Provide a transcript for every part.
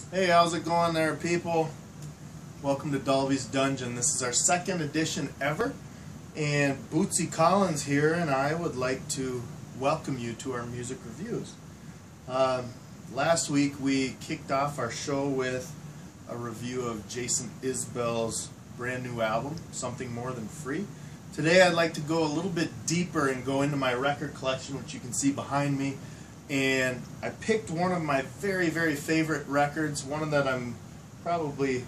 Hey, how's it going there, people? Welcome to Dalbey's Dungeon. This is our second edition ever, and Bootsy Collins here, and I would like to welcome you to our music reviews. Last week we kicked off our show with a review of Jason Isbell's brand new album, Something More Than Free. Today I'd like to go a little bit deeper and go into my record collection, which you can see behind me. And I picked one of my very, very favorite records, one that I'm probably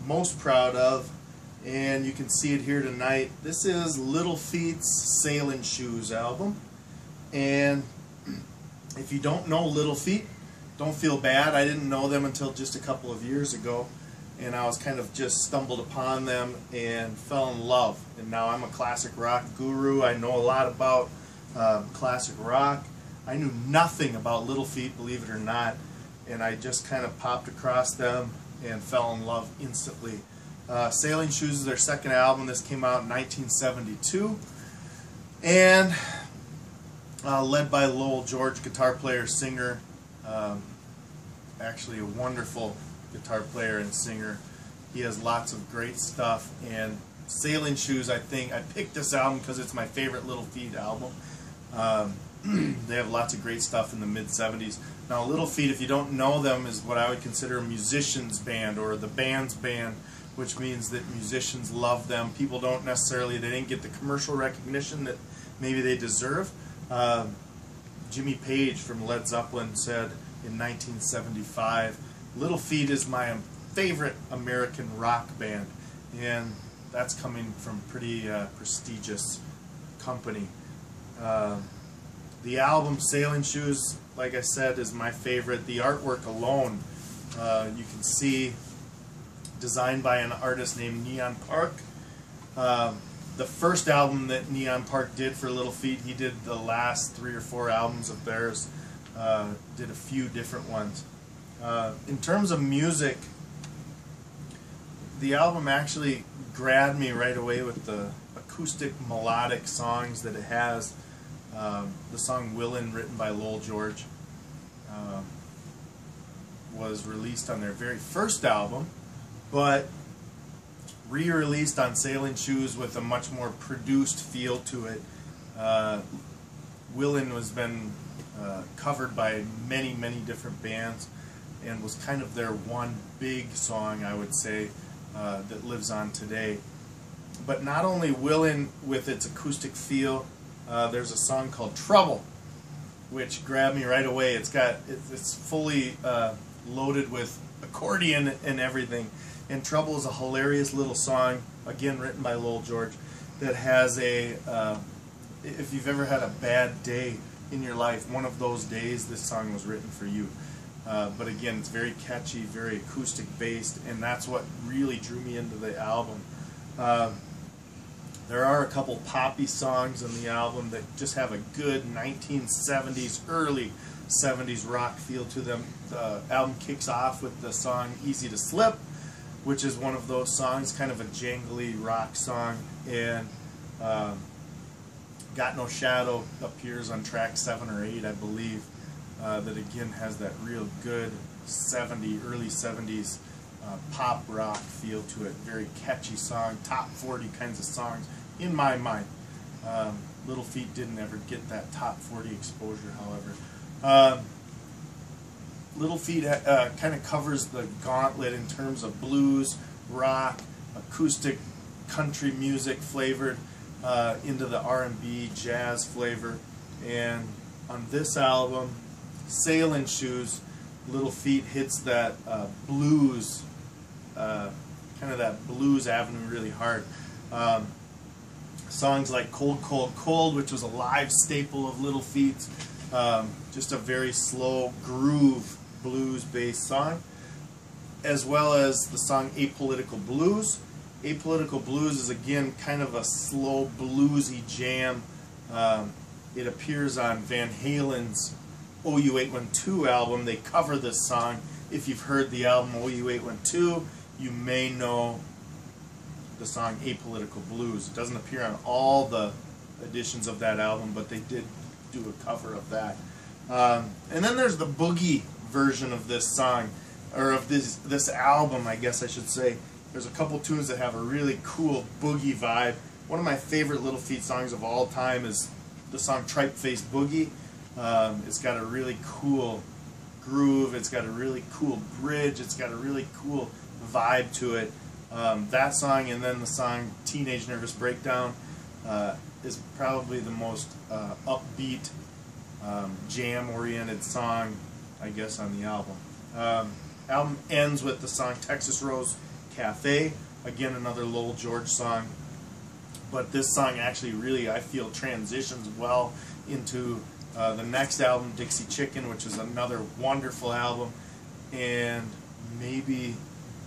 most proud of, and you can see it here tonight. This is Little Feat's Sailin' Shoes album. And if you don't know Little Feat, don't feel bad. I didn't know them until just a couple of years ago, and I was kind of just stumbled upon them and fell in love. And now I'm a classic rock guru. I know a lot about classic rock. I knew nothing about Little Feat, believe it or not, and I just kind of popped across them and fell in love instantly. Sailin' Shoes is their second album. This came out in 1972, and led by Lowell George, guitar player, singer, actually a wonderful guitar player and singer. He has lots of great stuff, and Sailin' Shoes, I picked this album because it's my favorite Little Feat album. They have lots of great stuff in the mid-70s. Now, Little Feat, if you don't know them, is what I would consider a musician's band, or the band's band, which means that musicians love them. People don't necessarily, they didn't get the commercial recognition that maybe they deserve. Jimmy Page from Led Zeppelin said in 1975, Little Feat is my favorite American rock band, and that's coming from pretty prestigious company. The album Sailin' Shoes, like I said, is my favorite. The artwork alone, you can see, designed by an artist named Neon Park. The first album that Neon Park did for Little Feat, he did the last 3 or 4 albums of theirs, did a few different ones. In terms of music, the album actually grabbed me right away with the acoustic melodic songs that it has. The song Willin', written by Lowell George, was released on their very first album, but re-released on Sailin' Shoes with a much more produced feel to it. Willin' has been covered by many, many different bands, and was kind of their one big song, I would say, that lives on today. But not only Willin' with its acoustic feel, there's a song called Trouble, which grabbed me right away. It's fully loaded with accordion and everything. And Trouble is a hilarious little song, again written by Lowell George, that has a, if you've ever had a bad day in your life, one of those days, this song was written for you. But again, it's very catchy, very acoustic based, and that's what really drew me into the album. There are a couple poppy songs in the album that just have a good 1970s, early 70s rock feel to them. The album kicks off with the song Easy to Slip, which is one of those songs, kind of a jangly rock song, and Got No Shadow appears on track 7 or 8, I believe, that again has that real good early 70s pop rock feel to it. Very catchy song, top 40 kinds of songs in my mind. Little Feat didn't ever get that top 40 exposure, however. Little Feat kind of covers the gauntlet in terms of blues, rock, acoustic, country music flavored into the R&B, jazz flavor. And on this album, Sailin' Shoes, Little Feat hits that blues, kind of that blues avenue really hard. Songs like Cold, Cold, Cold, which was a live staple of Little Feat's, just a very slow groove blues-based song, as well as the song Apolitical Blues. Apolitical Blues is again kind of a slow bluesy jam. It appears on Van Halen's OU812 album. They cover this song. If you've heard the album OU812, you may know the song Apolitical Blues. It doesn't appear on all the editions of that album, but they did do a cover of that. And then there's the boogie version of this song. or of this album, I guess I should say. There's a couple tunes that have a really cool boogie vibe. One of my favorite Little Feat songs of all time is the song Tripe Faced Boogie. It's got a really cool groove, it's got a really cool bridge, it's got a really cool vibe to it. That song, and then the song Teenage Nervous Breakdown is probably the most upbeat, jam-oriented song, I guess, on the album. Album ends with the song Texas Rose Cafe, again another Lowell George song, but this song actually really, I feel, transitions well into the next album, Dixie Chicken, which is another wonderful album, and maybe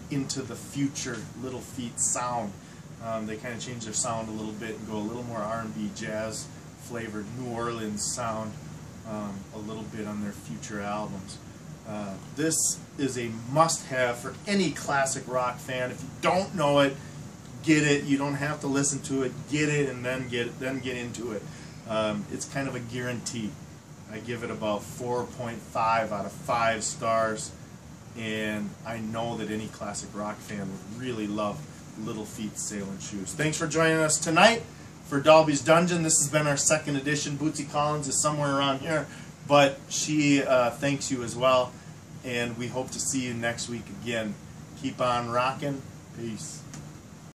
into the future Little Feat sound. They kind of change their sound a little bit and go a little more R&B, jazz flavored New Orleans sound a little bit on their future albums. This is a must-have for any classic rock fan. If you don't know it, get it. You don't have to listen to it. Get it and then get into it. It's kind of a guarantee. I give it about 4.5 out of 5 stars, and I know that any classic rock fan would really love Little Feat's Sailin' Shoes. Thanks for joining us tonight for Dalbey's Dungeon. This has been our second edition. Bootsy Collins is somewhere around here, but she thanks you as well, and we hope to see you next week again. Keep on rocking. Peace.